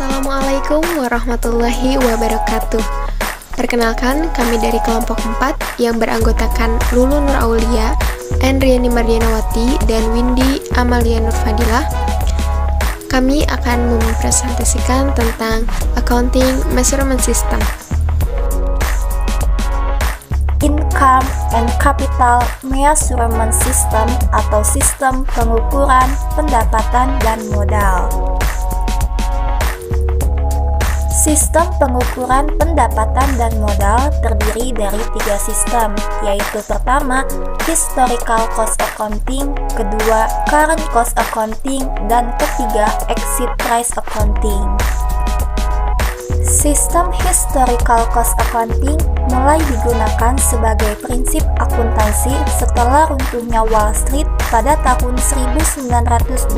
Assalamualaikum warahmatullahi wabarakatuh. Perkenalkan, kami dari kelompok 4 yang beranggotakan Lulu Nur Aulia, Andriani Mardianawati, dan Windy Amalia Nurfadilah. Kami akan mempresentasikan tentang Accounting Measurement System. Income and Capital Measurement System atau sistem pengukuran pendapatan dan modal. Sistem pengukuran pendapatan dan modal terdiri dari 3 sistem, yaitu pertama, Historical Cost Accounting, kedua, Current Cost Accounting, dan ketiga, Exit Price Accounting. Sistem Historical Cost Accounting mulai digunakan sebagai prinsip akuntansi setelah runtuhnya Wall Street pada tahun 1929.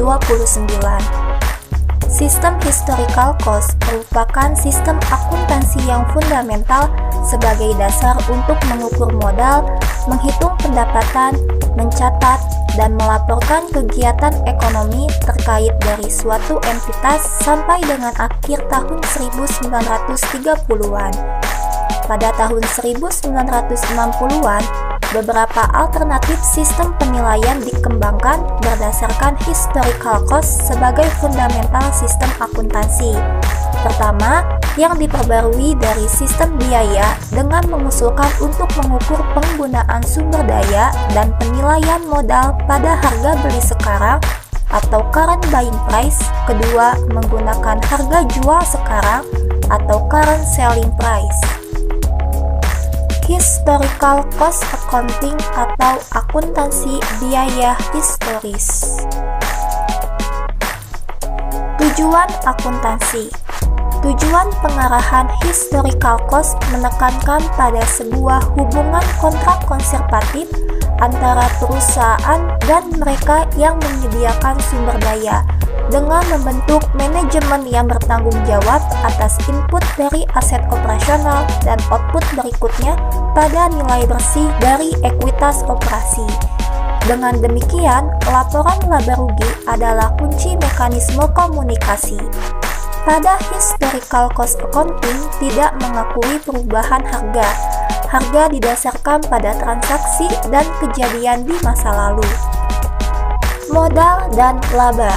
Sistem historical cost merupakan sistem akuntansi yang fundamental sebagai dasar untuk mengukur modal, menghitung pendapatan, mencatat, dan melaporkan kegiatan ekonomi terkait dari suatu entitas sampai dengan akhir tahun 1930-an. Pada tahun 1960-an, beberapa alternatif sistem penilaian dikembangkan berdasarkan historical cost sebagai fundamental sistem akuntansi. Pertama, yang diperbarui dari sistem biaya dengan mengusulkan untuk mengukur penggunaan sumber daya dan penilaian modal pada harga beli sekarang atau current buying price. Kedua, menggunakan harga jual sekarang atau current selling price. Historical Cost Accounting atau akuntansi biaya historis. Tujuan akuntansi. Tujuan pengarahan historical cost menekankan pada sebuah hubungan kontrak konservatif antara perusahaan dan mereka yang menyediakan sumber daya dengan membentuk manajemen yang bertanggung jawab atas input dari aset operasional dan output berikutnya pada nilai bersih dari ekuitas operasi. Dengan demikian, laporan laba rugi adalah kunci mekanisme komunikasi. Pada historical cost accounting tidak mengakui perubahan harga. Harga didasarkan pada transaksi dan kejadian di masa lalu. Modal dan laba.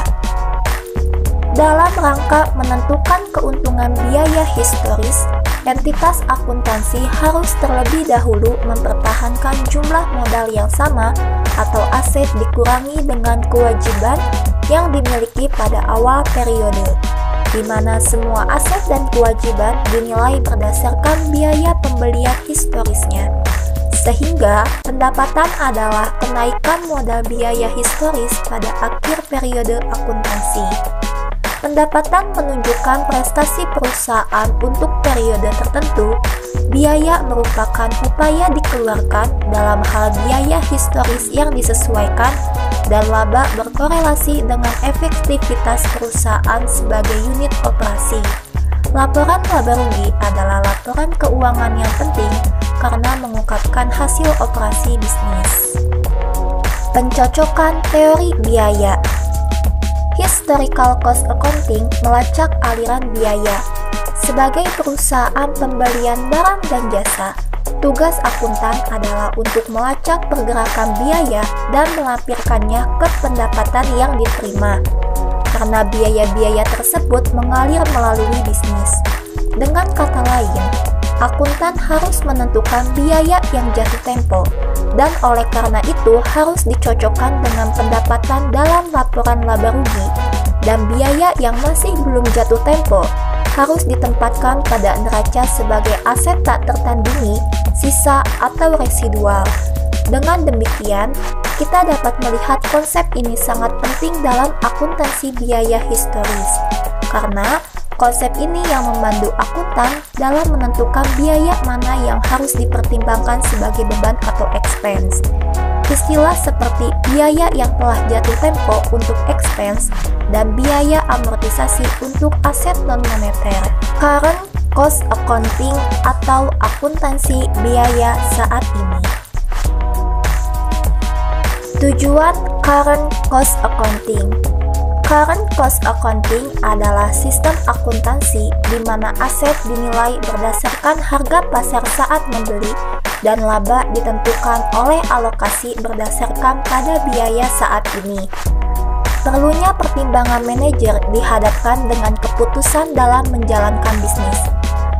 Dalam rangka menentukan keuntungan biaya historis, entitas akuntansi harus terlebih dahulu mempertahankan jumlah modal yang sama atau aset dikurangi dengan kewajiban yang dimiliki pada awal periode, di mana semua aset dan kewajiban dinilai berdasarkan biaya pembelian historisnya. Sehingga pendapatan adalah kenaikan modal biaya historis pada akhir periode akuntansi. Pendapatan menunjukkan prestasi perusahaan untuk periode tertentu. Biaya merupakan upaya dikeluarkan dalam hal biaya historis yang disesuaikan, dan laba berkorelasi dengan efektivitas perusahaan sebagai unit operasi. Laporan laba rugi adalah laporan keuangan yang penting karena mengungkapkan hasil operasi bisnis. Pencocokan teori biaya. Historical Cost Accounting melacak aliran biaya. Sebagai perusahaan pembelian barang dan jasa, tugas akuntan adalah untuk melacak pergerakan biaya dan melampirkannya ke pendapatan yang diterima, karena biaya-biaya tersebut mengalir melalui bisnis. Dengan kata lain, akuntan harus menentukan biaya yang jatuh tempo, dan oleh karena itu harus dicocokkan dengan pendapatan dalam laporan laba rugi, dan biaya yang masih belum jatuh tempo harus ditempatkan pada neraca sebagai aset tak tertandingi, sisa atau residual. Dengan demikian, kita dapat melihat konsep ini sangat penting dalam akuntansi biaya historis, karena konsep ini yang membantu akuntan dalam menentukan biaya mana yang harus dipertimbangkan sebagai beban atau expense. Istilah seperti biaya yang telah jatuh tempo untuk expense dan biaya amortisasi untuk aset non-moneter. Current Cost Accounting atau akuntansi biaya saat ini. Tujuan Current Cost Accounting. Current cost accounting adalah sistem akuntansi di mana aset dinilai berdasarkan harga pasar saat membeli dan laba ditentukan oleh alokasi berdasarkan pada biaya saat ini. Perlunya pertimbangan manajer dihadapkan dengan keputusan dalam menjalankan bisnis.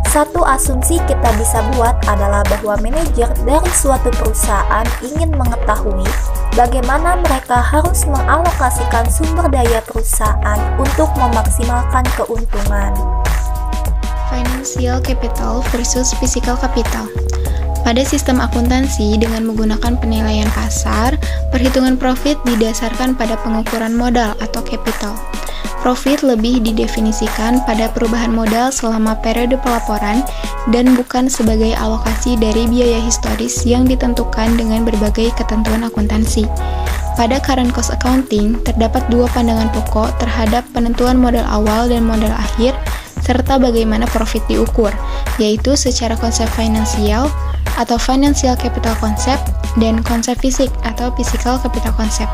Satu asumsi kita bisa buat adalah bahwa manajer dari suatu perusahaan ingin mengetahui bagaimana mereka harus mengalokasikan sumber daya perusahaan untuk memaksimalkan keuntungan. Financial capital versus physical capital. Pada sistem akuntansi dengan menggunakan penilaian pasar, perhitungan profit didasarkan pada pengukuran modal atau capital. Profit lebih didefinisikan pada perubahan modal selama periode pelaporan dan bukan sebagai alokasi dari biaya historis yang ditentukan dengan berbagai ketentuan akuntansi. Pada current cost accounting, terdapat dua pandangan pokok terhadap penentuan modal awal dan modal akhir, serta bagaimana profit diukur, yaitu secara konsep finansial atau financial capital concept dan konsep fisik atau physical capital concept.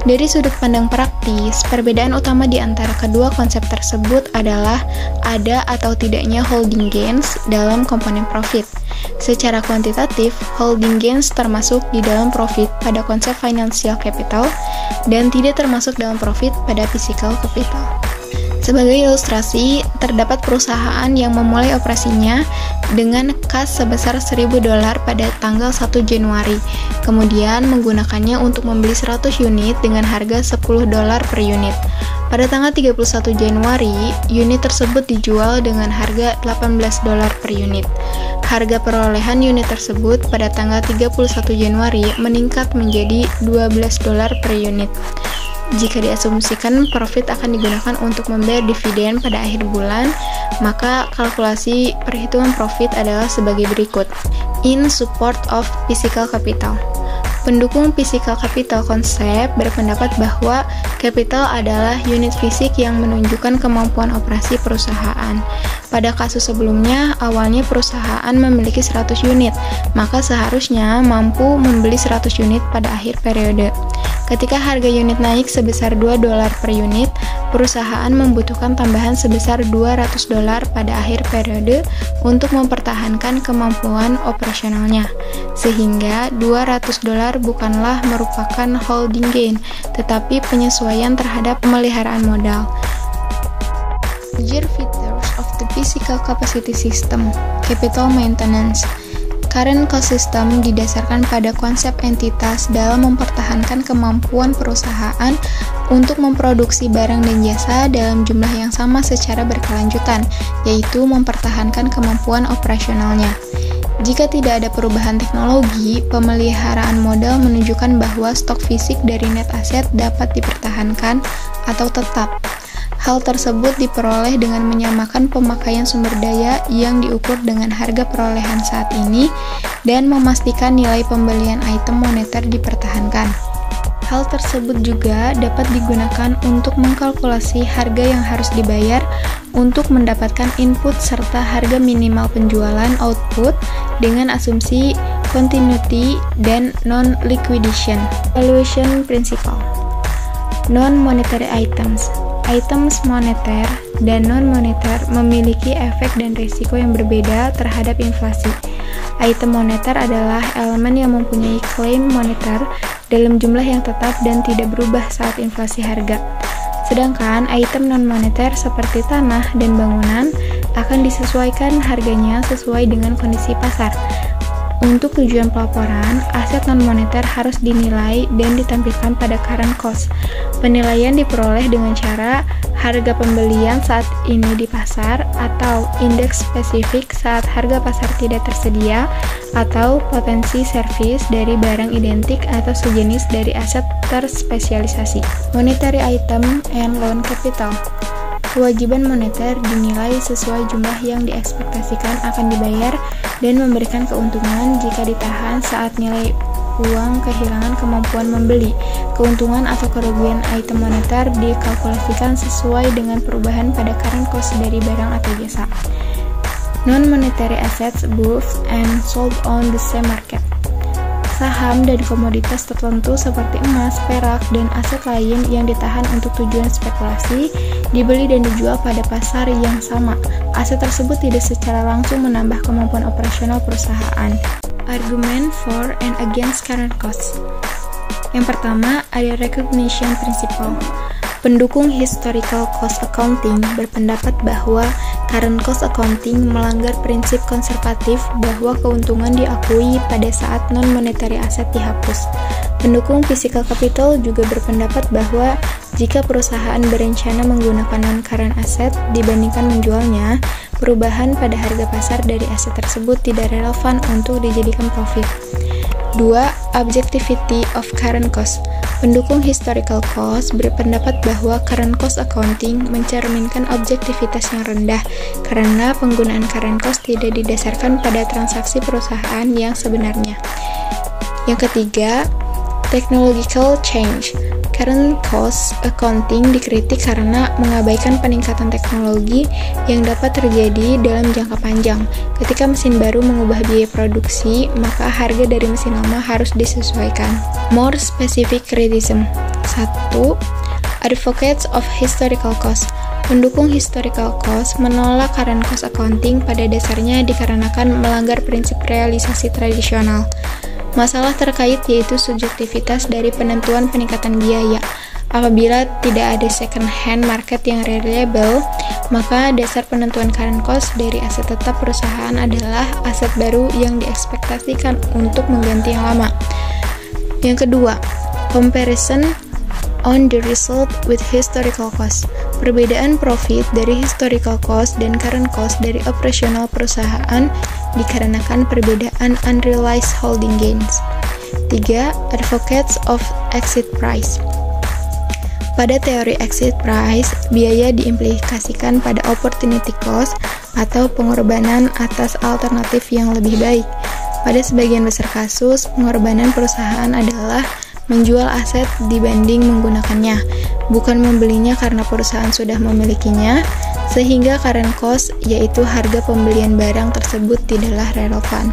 Dari sudut pandang praktis, perbedaan utama di antara kedua konsep tersebut adalah ada atau tidaknya holding gains dalam komponen profit. Secara kuantitatif, holding gains termasuk di dalam profit pada konsep financial capital dan tidak termasuk dalam profit pada physical capital. Sebagai ilustrasi, terdapat perusahaan yang memulai operasinya dengan kas sebesar $1.000 pada tanggal 1 Januari, kemudian menggunakannya untuk membeli 100 unit dengan harga $10 per unit. Pada tanggal 31 Januari, unit tersebut dijual dengan harga $18 per unit. Harga perolehan unit tersebut pada tanggal 31 Januari meningkat menjadi $12 per unit. Jika diasumsikan profit akan digunakan untuk membayar dividen pada akhir bulan, maka kalkulasi perhitungan profit adalah sebagai berikut. In support of physical capital. Pendukung physical capital konsep berpendapat bahwa capital adalah unit fisik yang menunjukkan kemampuan operasi perusahaan. Pada kasus sebelumnya, awalnya perusahaan memiliki 100 unit, maka seharusnya mampu membeli 100 unit pada akhir periode. Ketika harga unit naik sebesar $2 per unit, perusahaan membutuhkan tambahan sebesar $200 pada akhir periode untuk mempertahankan kemampuan operasionalnya. Sehingga $200 bukanlah merupakan holding gain, tetapi penyesuaian terhadap pemeliharaan modal. Major features of the physical capacity system, capital maintenance. Current cost system didasarkan pada konsep entitas dalam mempertahankan kemampuan perusahaan untuk memproduksi barang dan jasa dalam jumlah yang sama secara berkelanjutan, yaitu mempertahankan kemampuan operasionalnya. Jika tidak ada perubahan teknologi, pemeliharaan modal menunjukkan bahwa stok fisik dari net aset dapat dipertahankan atau tetap. Hal tersebut diperoleh dengan menyamakan pemakaian sumber daya yang diukur dengan harga perolehan saat ini dan memastikan nilai pembelian item moneter dipertahankan. Hal tersebut juga dapat digunakan untuk mengkalkulasi harga yang harus dibayar untuk mendapatkan input serta harga minimal penjualan output dengan asumsi continuity dan non-liquidation. Valuation principle. Non-monetary items. Items moneter dan non-moneter memiliki efek dan risiko yang berbeda terhadap inflasi. Item moneter adalah elemen yang mempunyai klaim moneter dalam jumlah yang tetap dan tidak berubah saat inflasi harga. Sedangkan item non-moneter seperti tanah dan bangunan akan disesuaikan harganya sesuai dengan kondisi pasar. Untuk tujuan pelaporan, aset non-moneter harus dinilai dan ditampilkan pada current cost. Penilaian diperoleh dengan cara harga pembelian saat ini di pasar, atau indeks spesifik saat harga pasar tidak tersedia, atau potensi servis dari barang identik atau sejenis dari aset terspesialisasi. Monetary item and loan capital. Kewajiban moneter dinilai sesuai jumlah yang diekspektasikan akan dibayar dan memberikan keuntungan jika ditahan saat nilai uang kehilangan kemampuan membeli. Keuntungan atau kerugian item moneter dikalkulasikan sesuai dengan perubahan pada current cost dari barang atau jasa. Non-monetary assets bought and sold on the same market. saham dan komoditas tertentu seperti emas, perak, dan aset lain yang ditahan untuk tujuan spekulasi, dibeli dan dijual pada pasar yang sama. Aset tersebut tidak secara langsung menambah kemampuan operasional perusahaan. Argumen for and against current cost. Yang pertama, ada recognition principle. Pendukung historical cost accounting berpendapat bahwa current cost accounting melanggar prinsip konservatif bahwa keuntungan diakui pada saat non-monetary asset dihapus. Pendukung physical capital juga berpendapat bahwa jika perusahaan berencana menggunakan non-current asset dibandingkan menjualnya, perubahan pada harga pasar dari aset tersebut tidak relevan untuk dijadikan profit. 2. Objectivity of current cost. Pendukung historical cost berpendapat bahwa current cost accounting mencerminkan objektivitas yang rendah karena penggunaan current cost tidak didasarkan pada transaksi perusahaan yang sebenarnya. Yang ketiga, technological change. Current cost accounting dikritik karena mengabaikan peningkatan teknologi yang dapat terjadi dalam jangka panjang. Ketika mesin baru mengubah biaya produksi, maka harga dari mesin lama harus disesuaikan. More specific criticism. 1. Advocates of historical cost. Pendukung historical cost menolak current cost accounting pada dasarnya dikarenakan melanggar prinsip realisasi tradisional. Masalah terkait yaitu subjektivitas dari penentuan peningkatan biaya. Apabila tidak ada second hand market yang reliable, maka dasar penentuan current cost dari aset tetap perusahaan adalah aset baru yang diekspektasikan untuk mengganti yang lama. Yang kedua, comparison on the result with historical cost. Perbedaan profit dari historical cost dan current cost dari operasional perusahaan dikarenakan perbedaan unrealized holding gains. 3. Advocates of exit price. Pada teori exit price, biaya diimplikasikan pada opportunity cost atau pengorbanan atas alternatif yang lebih baik. Pada sebagian besar kasus, pengorbanan perusahaan adalah menjual aset dibanding menggunakannya, bukan membelinya karena perusahaan sudah memilikinya, sehingga current cost, yaitu harga pembelian barang tersebut, tidaklah relevan.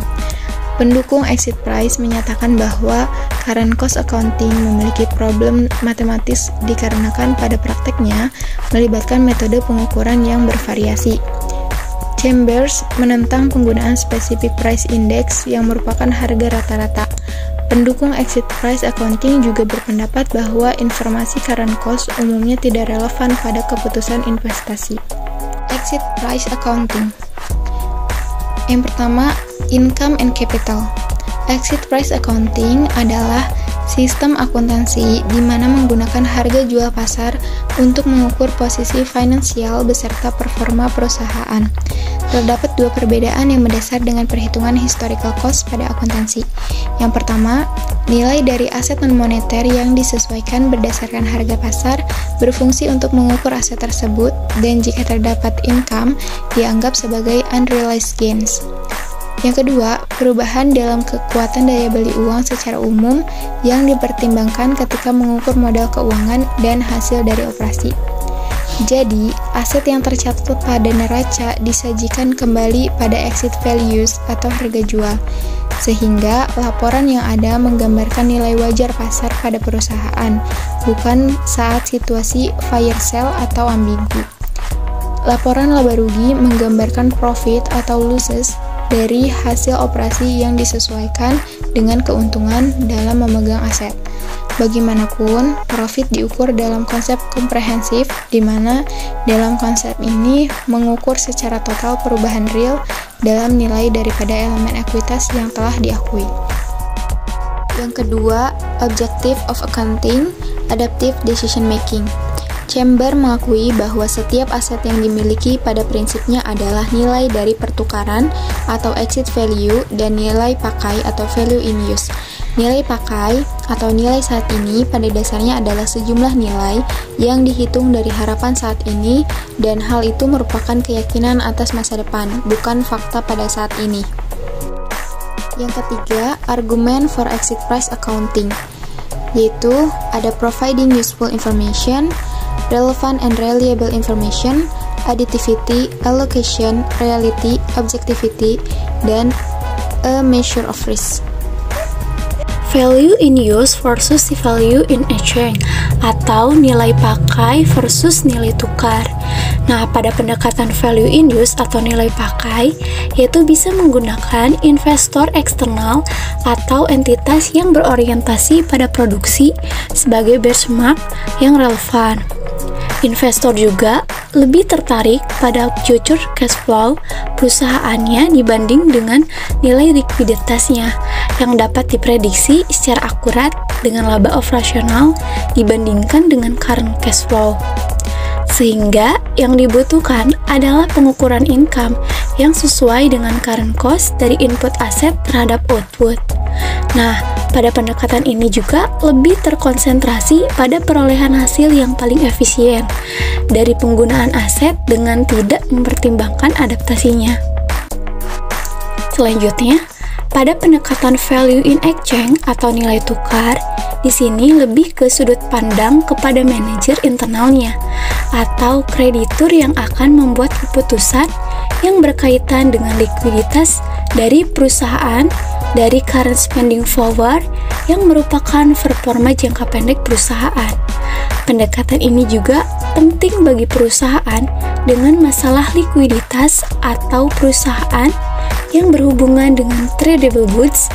Pendukung exit price menyatakan bahwa current cost accounting memiliki problem matematis dikarenakan pada prakteknya melibatkan metode pengukuran yang bervariasi. Chambers menentang penggunaan specific price index yang merupakan harga rata-rata. Pendukung exit price accounting juga berpendapat bahwa informasi current cost umumnya tidak relevan pada keputusan investasi. Exit price accounting. Yang pertama, income and capital. Exit price accounting adalah sistem akuntansi di mana menggunakan harga jual pasar untuk mengukur posisi finansial beserta performa perusahaan. Terdapat dua perbedaan yang mendasar dengan perhitungan historical cost pada akuntansi. Yang pertama, nilai dari aset non-moneter yang disesuaikan berdasarkan harga pasar berfungsi untuk mengukur aset tersebut, dan jika terdapat income, dianggap sebagai unrealized gains. Yang kedua, perubahan dalam kekuatan daya beli uang secara umum yang dipertimbangkan ketika mengukur modal keuangan dan hasil dari operasi. Jadi, aset yang tercatat pada neraca disajikan kembali pada exit values atau harga jual, sehingga laporan yang ada menggambarkan nilai wajar pasar pada perusahaan, bukan saat situasi fire sale atau ambigu. Laporan laba rugi menggambarkan profit atau losses dari hasil operasi yang disesuaikan dengan keuntungan dalam memegang aset. Bagaimanapun, profit diukur dalam konsep komprehensif, di mana dalam konsep ini mengukur secara total perubahan real dalam nilai daripada elemen ekuitas yang telah diakui. Yang kedua, objective of accounting, adaptive decision making. Chamber mengakui bahwa setiap aset yang dimiliki pada prinsipnya adalah nilai dari pertukaran atau exit value dan nilai pakai atau value in use. Nilai pakai atau nilai saat ini pada dasarnya adalah sejumlah nilai yang dihitung dari harapan saat ini, dan hal itu merupakan keyakinan atas masa depan, bukan fakta pada saat ini. Yang ketiga, argumen for exit price accounting, yaitu ada providing useful information, relevant and reliable information, additivity, allocation, reality, objectivity, dan a measure of risk. value in use versus value in exchange, atau nilai pakai versus nilai tukar. Nah, pada pendekatan value in use atau nilai pakai, yaitu bisa menggunakan investor eksternal atau entitas yang berorientasi pada produksi sebagai benchmark yang relevan. Investor juga lebih tertarik pada future cash flow perusahaannya dibanding dengan nilai likuiditasnya yang dapat diprediksi secara akurat dengan laba operasional dibandingkan dengan current cash flow. Sehingga yang dibutuhkan adalah pengukuran income yang sesuai dengan current cost dari input aset terhadap output. Nah, pada pendekatan ini juga lebih terkonsentrasi pada perolehan hasil yang paling efisien dari penggunaan aset dengan tidak mempertimbangkan adaptasinya. Selanjutnya, pada pendekatan value in exchange atau nilai tukar, di sini lebih ke sudut pandang kepada manajer internalnya atau kreditur yang akan membuat keputusan yang berkaitan dengan likuiditas dari perusahaan dari current spending forward yang merupakan performa jangka pendek perusahaan. Pendekatan ini juga penting bagi perusahaan dengan masalah likuiditas atau perusahaan yang berhubungan dengan tradable goods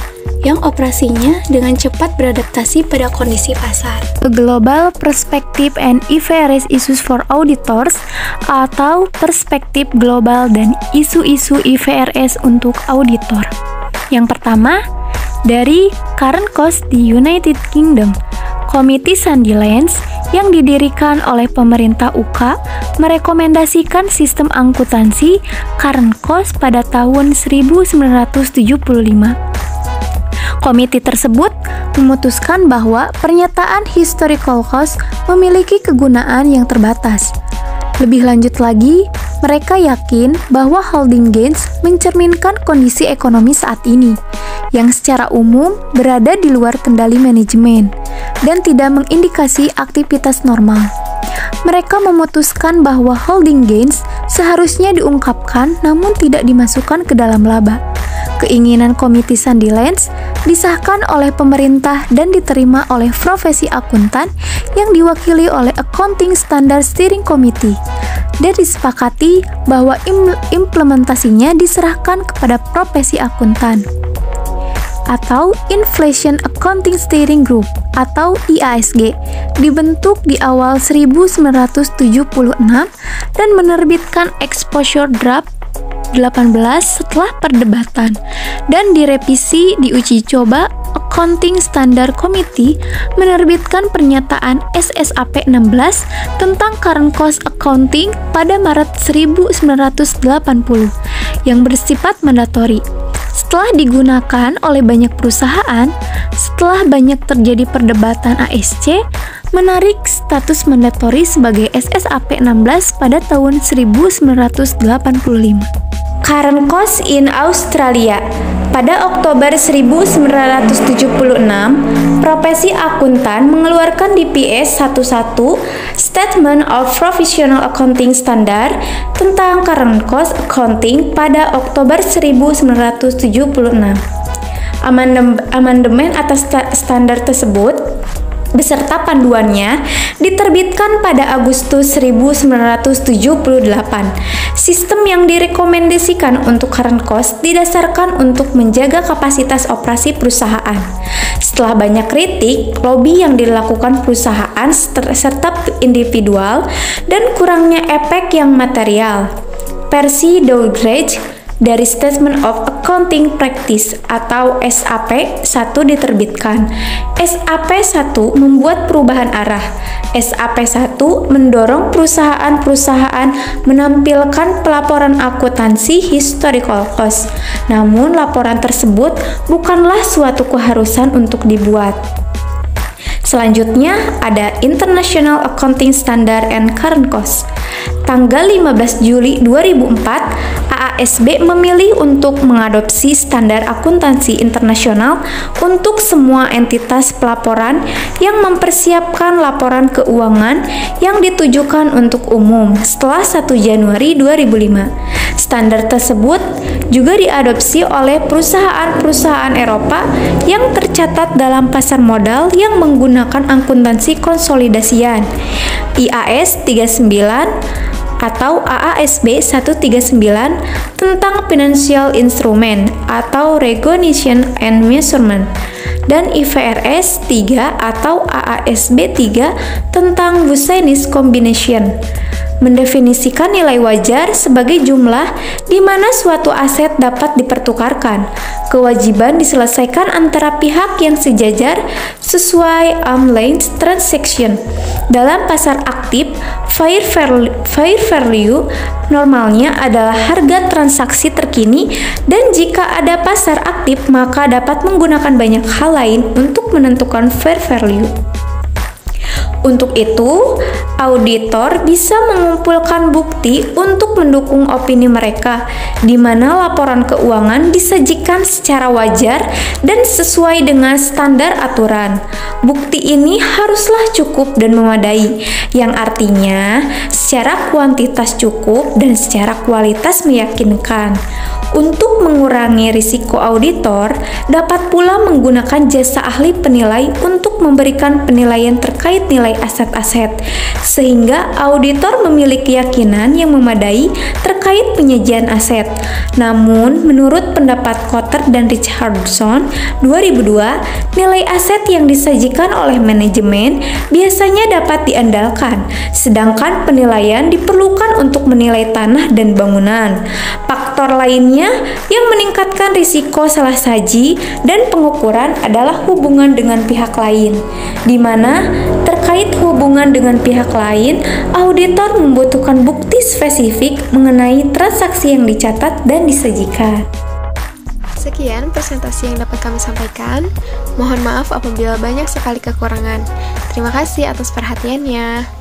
yang operasinya dengan cepat beradaptasi pada kondisi pasar. A Global Perspective and IFRS Issues for Auditors atau perspektif global dan isu-isu IFRS untuk auditor. Yang pertama, dari current cost di United Kingdom, Komite Sandilands yang didirikan oleh pemerintah UK merekomendasikan sistem akuntansi current cost pada tahun 1975. Komite tersebut memutuskan bahwa pernyataan historical cost memiliki kegunaan yang terbatas. Lebih lanjut lagi, mereka yakin bahwa holding gains mencerminkan kondisi ekonomi saat ini, yang secara umum berada di luar kendali manajemen dan tidak mengindikasi aktivitas normal. Mereka memutuskan bahwa holding gains seharusnya diungkapkan namun tidak dimasukkan ke dalam laba. Keinginan Komite Sandilands disahkan oleh pemerintah dan diterima oleh profesi akuntan yang diwakili oleh Accounting Standard Steering Committee, dan disepakati bahwa implementasinya diserahkan kepada profesi akuntan atau Inflation Accounting Steering Group atau IASG, dibentuk di awal 1976 dan menerbitkan Exposure Draft 18 setelah perdebatan dan direvisi di uji coba. Accounting Standard Committee menerbitkan pernyataan SSAP 16 tentang current cost accounting pada Maret 1980 yang bersifat mandatori. Setelah digunakan oleh banyak perusahaan, setelah banyak terjadi perdebatan, ASC menarik status mandatori sebagai SSAP 16 pada tahun 1985. Current cost in Australia. Pada Oktober 1976, profesi akuntan mengeluarkan DPS 11 Statement of Professional Accounting Standard tentang current cost accounting pada Oktober 1976. Amandemen atas standar tersebut beserta panduannya diterbitkan pada Agustus 1978. Sistem yang direkomendasikan untuk current cost didasarkan untuk menjaga kapasitas operasi perusahaan. Setelah banyak kritik, lobby yang dilakukan perusahaan serta individual, dan kurangnya efek yang material, versi Dougherty dari Statement of Accounting Practice atau SAP 1 diterbitkan. SAP 1 membuat perubahan arah. SAP 1 mendorong perusahaan-perusahaan menampilkan pelaporan akuntansi historical cost. Namun laporan tersebut bukanlah suatu keharusan untuk dibuat. Selanjutnya ada International Accounting Standard and Current Cost. Tanggal 15 Juli 2004, AASB memilih untuk mengadopsi standar akuntansi internasional untuk semua entitas pelaporan yang mempersiapkan laporan keuangan yang ditujukan untuk umum setelah 1 Januari 2005. Standar tersebut juga diadopsi oleh perusahaan-perusahaan Eropa yang tercatat dalam pasar modal yang menggunakan akuntansi konsolidasian IAS 39 atau AASB 139 tentang Financial Instrument atau Recognition and Measurement, dan IFRS 3 atau AASB 3 tentang Business Combination, mendefinisikan nilai wajar sebagai jumlah di mana suatu aset dapat dipertukarkan. Kewajiban diselesaikan antara pihak yang sejajar sesuai arm's length transaction. Dalam pasar aktif, fair value normalnya adalah harga transaksi terkini, dan jika ada pasar aktif maka dapat menggunakan banyak hal lain untuk menentukan fair value. Untuk itu, auditor bisa mengumpulkan bukti untuk mendukung opini mereka, di mana laporan keuangan disajikan secara wajar dan sesuai dengan standar aturan. Bukti ini haruslah cukup dan memadai, yang artinya secara kuantitas cukup dan secara kualitas meyakinkan. Untuk mengurangi risiko, auditor dapat pula menggunakan jasa ahli penilai untuk memberikan penilaian terkait nilai aset-aset, sehingga auditor memiliki keyakinan yang memadai terkait penyajian aset. Namun, menurut pendapat Kotter dan Richardson 2002, nilai aset yang disajikan oleh manajemen biasanya dapat diandalkan, sedangkan penilaian diperlukan untuk menilai tanah dan bangunan. Faktor lainnya yang meningkatkan risiko salah saji dan pengukuran adalah hubungan dengan pihak lain, di mana terkait hubungan dengan pihak lain, auditor membutuhkan bukti spesifik mengenai transaksi yang dicatat dan disajikan. Sekian presentasi yang dapat kami sampaikan. Mohon maaf apabila banyak sekali kekurangan. Terima kasih atas perhatiannya.